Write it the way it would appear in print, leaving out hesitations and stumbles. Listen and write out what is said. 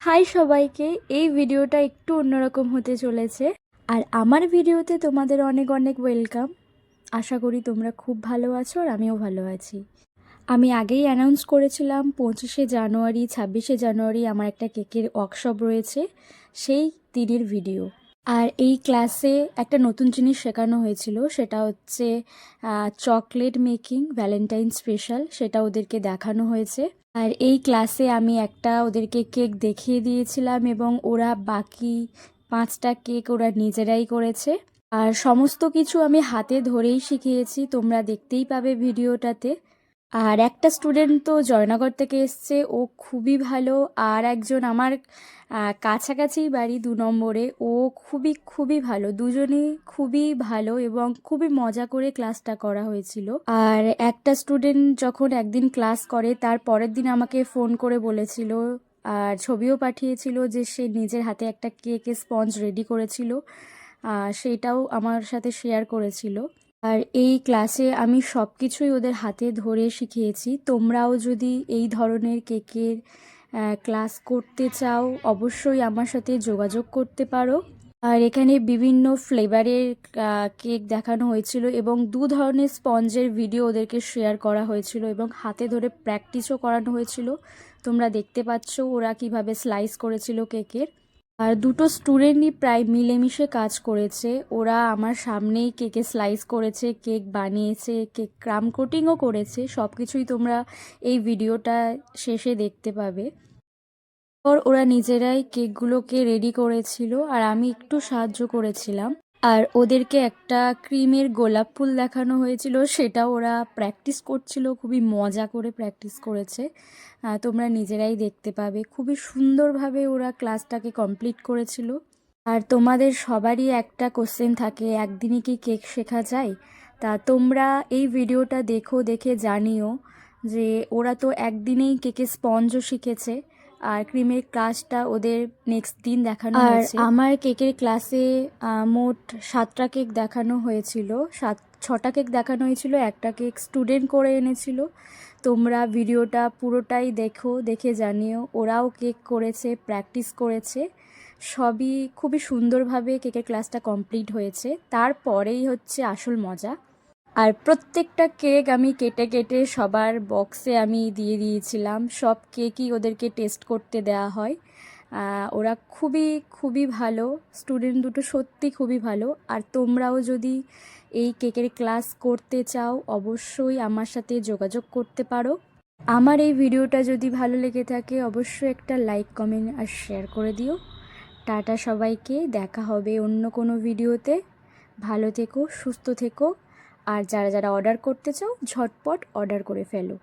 High সবাইকে। এই ভিডিওটা একটু অন্যরকম হতে চলেছে, আর আমার ভিডিওতে তোমাদের অনেক অনেক ওয়েলকাম। আশা করি তোমরা খুব ভালো আছো আর আমিও ভালো আছি। আমি আগেই অ্যানাউন্স করেছিলাম 25শে জানুয়ারি 26শে জানুয়ারি আমার একটা কেকের ওয়ার্কশপ রয়েছে, সেই দিনের ভিডিও। আর এই ক্লাসে একটা নতুন জিনিস শেখানো হয়েছিল, সেটা হচ্ছে চকলেট মেকিং ভ্যালেন্টাইন স্পেশাল, সেটা ওদেরকে দেখানো হয়েছে। আর এই ক্লাসে আমি একটা ওদেরকে কেক দেখিয়ে দিয়েছিলাম এবং ওরা বাকি 5টা কেক ওরা নিজেরাই করেছে। আর সমস্ত কিছু আমি হাতে ধরেই শিখিয়েছি, তোমরা দেখতেই পাবে ভিডিওটাতে। আর একটা স্টুডেন্ট তো জয়নগর থেকে এসছে, ও খুবই ভালো। আর একজন আমার কাছাকাছি বাড়ি 2 নম্বরে, ও খুবই খুবই ভালো। দুজনেই খুবই ভালো এবং খুবই মজা করে ক্লাসটা করা হয়েছিল। আর একটা স্টুডেন্ট যখন একদিন ক্লাস করে তার পরের দিন আমাকে ফোন করে বলেছিল আর ছবিও পাঠিয়েছিল যে সে নিজের হাতে একটা কেকের স্পঞ্জ রেডি করেছিল, সেটাও আমার সাথে শেয়ার করেছিল। আর এই ক্লাসে আমি সব কিছুই ওদের হাতে ধরে শিখিয়েছি। তোমরাও যদি এই ধরনের কেকের ক্লাস করতে চাও অবশ্যই আমার সাথে যোগাযোগ করতে পারো। আর এখানে বিভিন্ন ফ্লেভারের কেক দেখানো হয়েছিল এবং 2 ধরনের স্পঞ্জের ভিডিও ওদেরকে শেয়ার করা হয়েছিল এবং হাতে ধরে প্র্যাকটিসও করানো হয়েছিল। তোমরা দেখতে পাচ্ছ ওরা কিভাবে স্লাইস করেছিল কেকের। আর দুটো স্টুডেন্টই প্রায় মিলেমিশে কাজ করেছে। ওরা আমার সামনেই কেকে স্লাইস করেছে, কেক বানিয়েছে, কেক ক্রাম কোটিংও করেছে। সব কিছুই তোমরা এই ভিডিওটা শেষে দেখতে পাবে। ওরা নিজেরাই কেকগুলোকে রেডি করেছিল আর আমি একটু সাহায্য করেছিলাম। আর ওদেরকে একটা ক্রিমের গোলাপ ফুল দেখানো হয়েছিল, সেটা ওরা প্র্যাকটিস করছিল, খুবই মজা করে প্র্যাকটিস করেছে। তোমরা নিজেরাই দেখতে পাবে খুবই সুন্দরভাবে ওরা ক্লাসটাকে কমপ্লিট করেছিল। আর তোমাদের সবারই একটা কোশ্চেন থাকে, একদিনই কি কেক শেখা যায়? তা তোমরা এই ভিডিওটা দেখে জানিও যে ওরা তো একদিনেই কেকের স্পঞ্জও শিখেছে আর ক্রিমের ক্লাসটা ওদের নেক্সট দিন দেখানো হয়েছে। আর আমার কেকের ক্লাসে মোট 7টা কেক দেখানো হয়েছিল। 6টা কেক দেখানো হয়েছিল, একটা কেক স্টুডেন্ট করে এনেছিল। তোমরা ভিডিওটা পুরোটাই দেখে জানিও ওরাও কেক করেছে, প্র্যাকটিস করেছে, সবই খুবই সুন্দরভাবে কেকের ক্লাসটা কমপ্লিট হয়েছে। তারপরেই হচ্ছে আসল মজা। আর প্রত্যেকটা কেক আমি কেটে কেটে সবার বক্সে আমি দিয়ে দিয়েছিলাম। সব কেকই ওদেরকে টেস্ট করতে দেওয়া হয়। ওরা খুবই খুবই ভালো স্টুডেন্ট দুটো, সত্যি খুবই ভালো। আর তোমরাও যদি এই কেকের ক্লাস করতে চাও অবশ্যই আমার সাথে যোগাযোগ করতে পারো। আমার এই ভিডিওটা যদি ভালো লেগে থাকে অবশ্যই একটা লাইক, কমেন্ট আর শেয়ার করে দিও। টাটা সবাইকে, দেখা হবে অন্য কোনো ভিডিওতে। ভালো থেকো, সুস্থ থেকো। আর যারা যারা অর্ডার করতে চাও ঝটপট অর্ডার করে ফেলো।